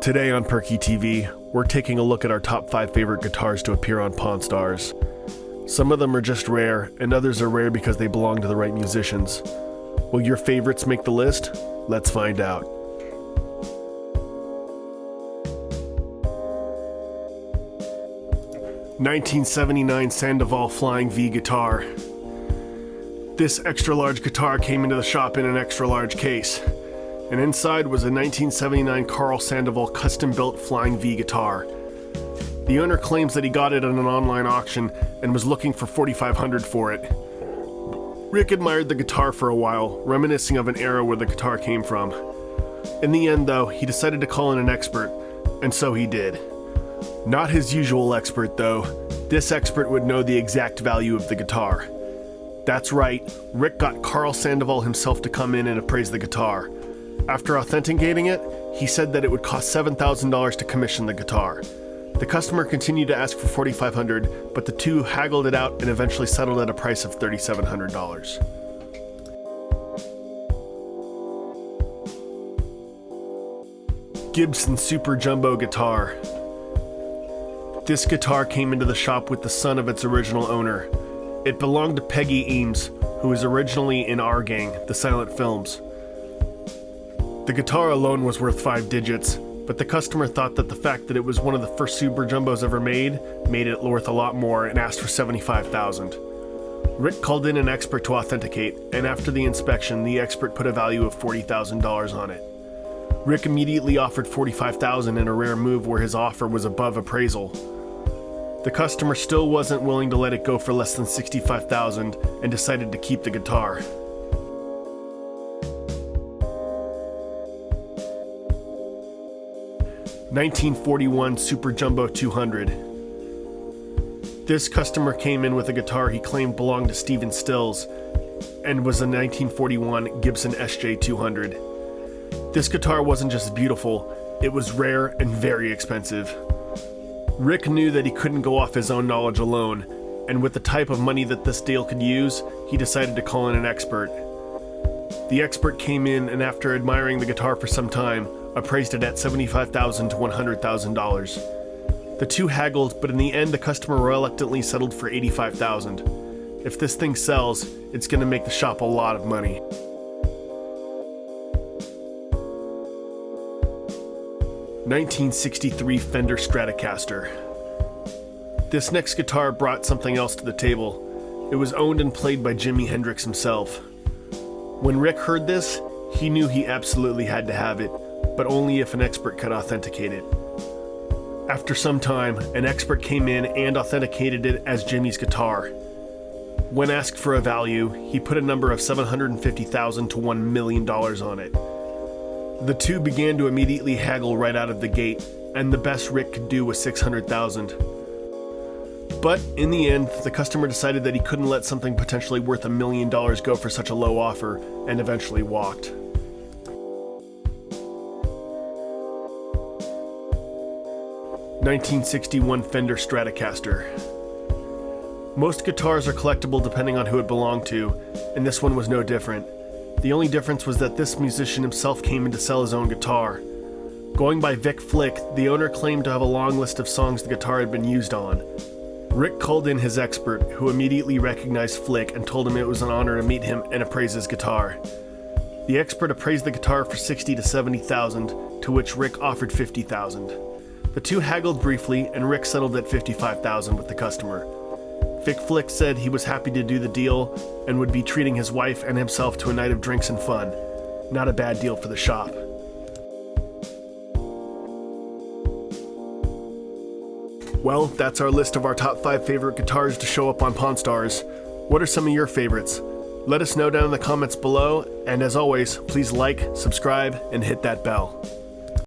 Today on Perky TV, we're taking a look at our top 5 favorite guitars to appear on Pawn Stars. Some of them are just rare, and others are rare because they belong to the right musicians. Will your favorites make the list? Let's find out. (1979) Sandoval Flying V guitar. This extra-large guitar came into the shop in an extra-large case, and inside was a 1979 Carl Sandoval custom-built Flying V guitar. The owner claims that he got it at an online auction and was looking for $4,500 for it. Rick admired the guitar for a while, reminiscing of an era where the guitar came from. In the end, though, he decided to call in an expert, and so he did. Not his usual expert, though. This expert would know the exact value of the guitar. That's right, Rick got Carl Sandoval himself to come in and appraise the guitar. After authenticating it, he said that it would cost $7,000 to commission the guitar. The customer continued to ask for $4,500, but the two haggled it out and eventually settled at a price of $3,700. Gibson Super Jumbo guitar. This guitar came into the shop with the son of its original owner. It belonged to Peggy Eames, who was originally in Our Gang, the silent films. The guitar alone was worth 5 digits, but the customer thought that the fact that it was one of the first Super Jumbos ever made it worth a lot more and asked for $75,000. Rick called in an expert to authenticate, and after the inspection, the expert put a value of $40,000 on it. Rick immediately offered $45,000 in a rare move where his offer was above appraisal. The customer still wasn't willing to let it go for less than $65,000 and decided to keep the guitar. (1941) Super Jumbo 200. This customer came in with a guitar he claimed belonged to Stephen Stills and was a 1941 Gibson SJ 200. This guitar wasn't just beautiful, it was rare and very expensive. Rick knew that he couldn't go off his own knowledge alone, and with the type of money that this deal could use, he decided to call in an expert. The expert came in and after admiring the guitar for some time, appraised it at $75,000 to $100,000. The two haggled, but in the end the customer reluctantly settled for $85,000. If this thing sells, it's going to make the shop a lot of money. (1963) Fender Stratocaster. This next guitar brought something else to the table. It was owned and played by Jimi Hendrix himself. When Rick heard this, he knew he absolutely had to have it, but only if an expert could authenticate it. After some time, an expert came in and authenticated it as Jimmy's guitar. When asked for a value, he put a number of $750,000 to $1 million on it. The two began to immediately haggle right out of the gate, and the best Rick could do was $600,000. But in the end, the customer decided that he couldn't let something potentially worth $1 million go for such a low offer, and eventually walked. (1961) Fender Stratocaster. Most guitars are collectible depending on who it belonged to, and this one was no different. The only difference was that this musician himself came in to sell his own guitar. Going by Vic Flick, the owner claimed to have a long list of songs the guitar had been used on. Rick called in his expert, who immediately recognized Flick and told him it was an honor to meet him and appraise his guitar. The expert appraised the guitar for $60,000 to $70,000, to which Rick offered $50,000. The two haggled briefly, and Rick settled at $55,000 with the customer. Vic Flick said he was happy to do the deal and would be treating his wife and himself to a night of drinks and fun. Not a bad deal for the shop. Well, that's our list of our top 5 favorite guitars to show up on Pawn Stars. What are some of your favorites? Let us know down in the comments below, and as always, please like, subscribe, and hit that bell.